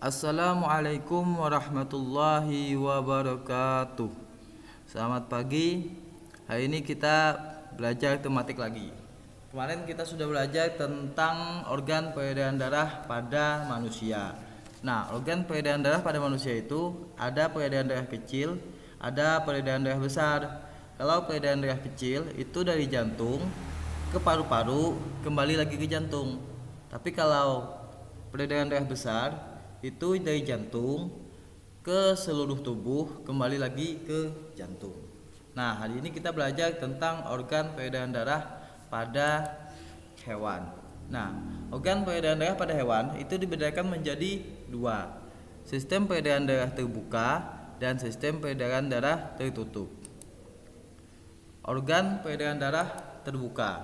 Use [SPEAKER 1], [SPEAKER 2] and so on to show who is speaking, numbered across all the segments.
[SPEAKER 1] Assalamualaikum warahmatullahi wabarakatuh. Selamat pagi. Hari ini kita belajar tematik lagi. Kemarin kita sudah belajar tentang organ peredaran darah pada manusia. Nah, organ peredaran darah pada manusia itu ada peredaran darah kecil, ada peredaran darah besar. Kalau peredaran darah kecil itu dari jantung ke paru-paru, kembali lagi ke jantung. Tapi kalau peredaran darah besar itu dari jantung ke seluruh tubuh, kembali lagi ke jantung. Nah, hari ini kita belajar tentang organ peredaran darah pada hewan. Nah, organ peredaran darah pada hewan itu dibedakan menjadi dua: sistem peredaran darah terbuka dan sistem peredaran darah tertutup. Organ peredaran darah terbuka.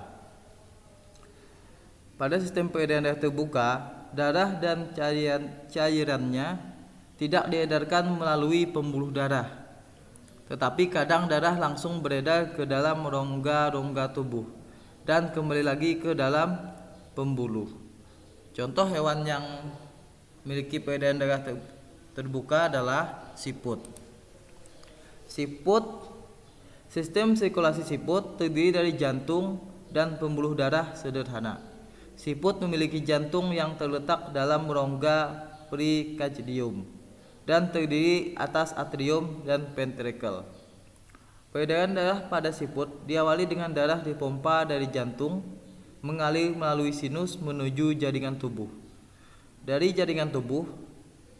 [SPEAKER 1] Pada sistem peredaran darah terbuka, darah dan cairannya tidak diedarkan melalui pembuluh darah, tetapi kadang darah langsung beredar ke dalam rongga-rongga tubuh dan kembali lagi ke dalam pembuluh. Contoh hewan yang memiliki peredaran darah terbuka adalah siput. Sistem sirkulasi siput terdiri dari jantung dan pembuluh darah sederhana. Siput memiliki jantung yang terletak dalam rongga perikardium dan terdiri atas atrium dan ventricle. Peredaran darah pada siput diawali dengan darah dipompa dari jantung mengalir melalui sinus menuju jaringan tubuh. Dari jaringan tubuh,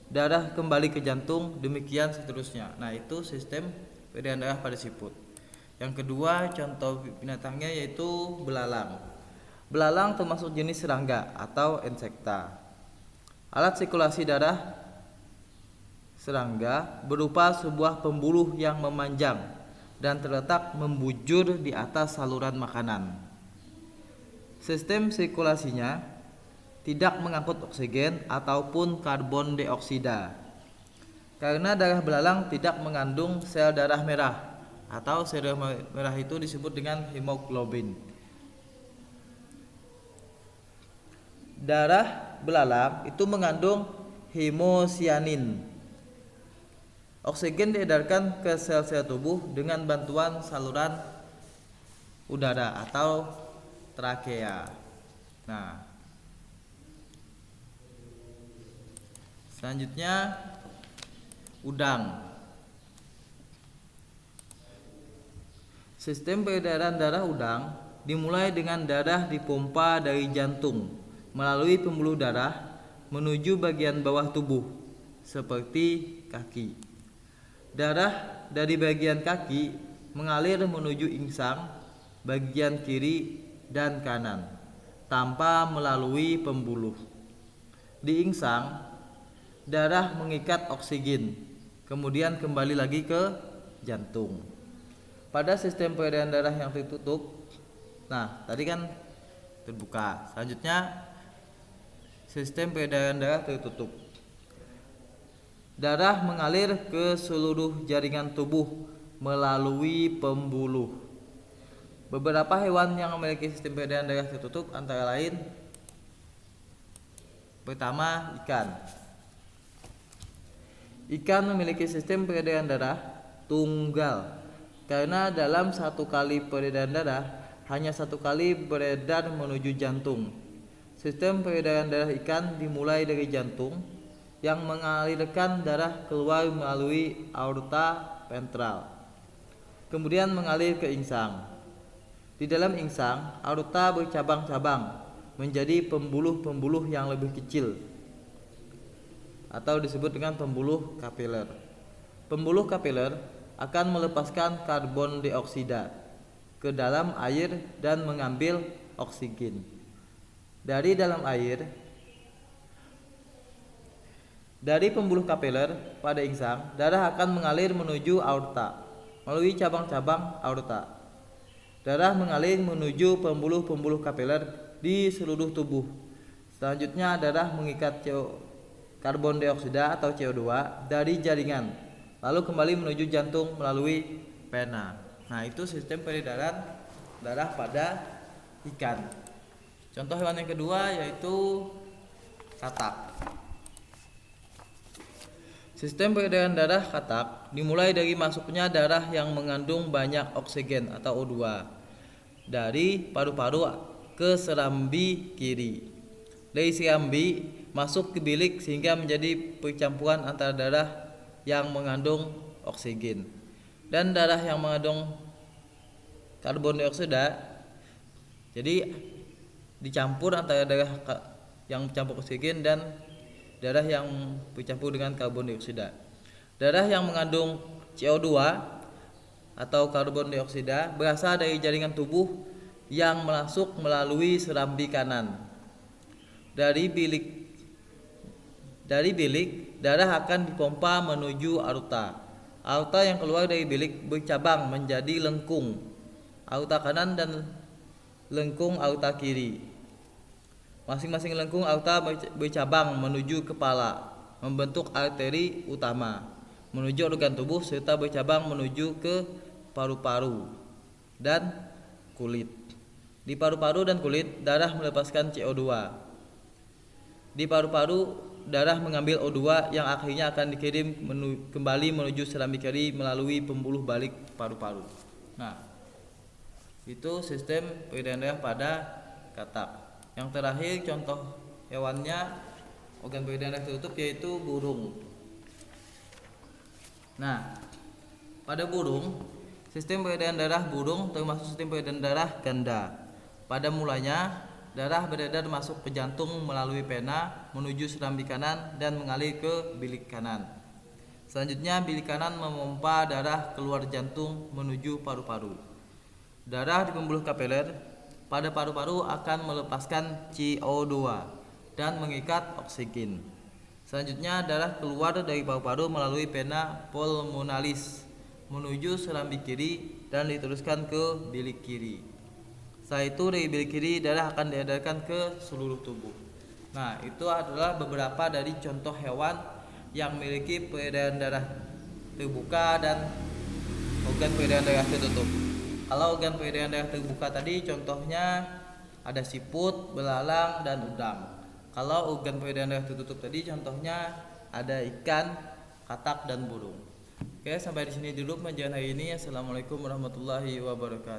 [SPEAKER 1] darah kembali ke jantung, demikian seterusnya. Nah, itu sistem peredaran darah pada siput. Yang kedua, contoh binatangnya yaitu belalang. Belalang termasuk jenis serangga atau insekta. Alat sirkulasi darah serangga berupa sebuah pembuluh yang memanjang dan terletak membujur di atas saluran makanan. Sistem sirkulasinya tidak mengangkut oksigen ataupun karbon dioksida. Karena darah belalang tidak mengandung sel darah merah, atau sel darah merah itu disebut dengan hemoglobin. Darah belalang itu mengandung hemosianin. Oksigen diedarkan ke sel-sel tubuh dengan bantuan saluran udara atau trakea. Nah, selanjutnya udang. Sistem peredaran darah udang dimulai dengan darah dipompa dari jantung melalui pembuluh darah menuju bagian bawah tubuh seperti kaki. Darah dari bagian kaki mengalir menuju insang bagian kiri dan kanan tanpa melalui pembuluh. Di insang, darah mengikat oksigen, kemudian kembali lagi ke jantung. Pada sistem peredaran darah yang tertutup, nah tadi kan terbuka. Selanjutnya sistem peredaran darah tertutup. Darah mengalir ke seluruh jaringan tubuh melalui pembuluh. Beberapa hewan yang memiliki sistem peredaran darah tertutup antara lain: pertama, ikan. Ikan memiliki sistem peredaran darah tunggal karena dalam satu kali peredaran darah hanya satu kali beredar menuju jantung. Sistem peredaran darah ikan dimulai dari jantung yang mengalirkan darah keluar melalui aorta ventral, kemudian mengalir ke insang. Di dalam insang, aorta bercabang-cabang menjadi pembuluh-pembuluh yang lebih kecil atau disebut dengan pembuluh kapiler. Pembuluh kapiler akan melepaskan karbon dioksida ke dalam air dan mengambil oksigen dari dalam air. Dari pembuluh kapiler pada insang, darah akan mengalir menuju aorta melalui cabang-cabang aorta. Darah mengalir menuju pembuluh-pembuluh kapiler di seluruh tubuh. Selanjutnya, darah mengikat karbon dioksida atau CO2 dari jaringan, lalu kembali menuju jantung melalui pena. Nah, itu sistem peredaran darah pada ikan. Contoh hewan yang kedua yaitu katak. Sistem peredaran darah katak dimulai dari masuknya darah yang mengandung banyak oksigen atau O2 dari paru-paru ke serambi kiri. Dari serambi masuk ke bilik sehingga menjadi percampuran antara darah yang mengandung oksigen dan darah yang mengandung karbon dioksida. Jadi dicampur antara darah yang campur oksigen dan darah yang bercampur dengan karbon dioksida. Darah yang mengandung CO2 atau karbon dioksida berasal dari jaringan tubuh yang masuk melalui serambi kanan. Dari bilik, darah akan dipompa menuju aorta. Aorta yang keluar dari bilik bercabang menjadi lengkung aorta kanan dan lengkung aorta kiri. Masing-masing lengkung aorta bercabang menuju kepala, membentuk arteri utama, menuju organ tubuh serta bercabang menuju ke paru-paru dan kulit. Di paru-paru dan kulit, darah melepaskan CO2. Di paru-paru, darah mengambil O2 yang akhirnya akan dikirim kembali menuju serambi kiri melalui pembuluh balik paru-paru. Nah, itu sistem peredaran darah pada katak. Yang terakhir contoh hewannya organ peredaran darah tertutup yaitu burung. Nah, pada burung, sistem peredaran darah burung termasuk sistem peredaran darah ganda. Pada mulanya, darah beredar masuk ke jantung melalui pena menuju serambi kanan dan mengalir ke bilik kanan. Selanjutnya, bilik kanan memompa darah keluar jantung menuju paru-paru. Darah di pembuluh kapiler pada paru-paru akan melepaskan CO2 dan mengikat oksigen. Selanjutnya, darah keluar dari paru-paru melalui vena pulmonalis menuju serambi kiri dan diteruskan ke bilik kiri. Setelah itu dari bilik kiri darah akan diedarkan ke seluruh tubuh. Nah, itu adalah beberapa dari contoh hewan yang memiliki peredaran darah terbuka dan organ peredaran darah tertutup. Kalau organ peredaran darah terbuka tadi contohnya ada siput, belalang, dan udang. Kalau organ peredaran darah tertutup tadi contohnya ada ikan, katak, dan burung. Oke, sampai di sini dulu pengajian hari ini. Assalamualaikum warahmatullahi wabarakatuh.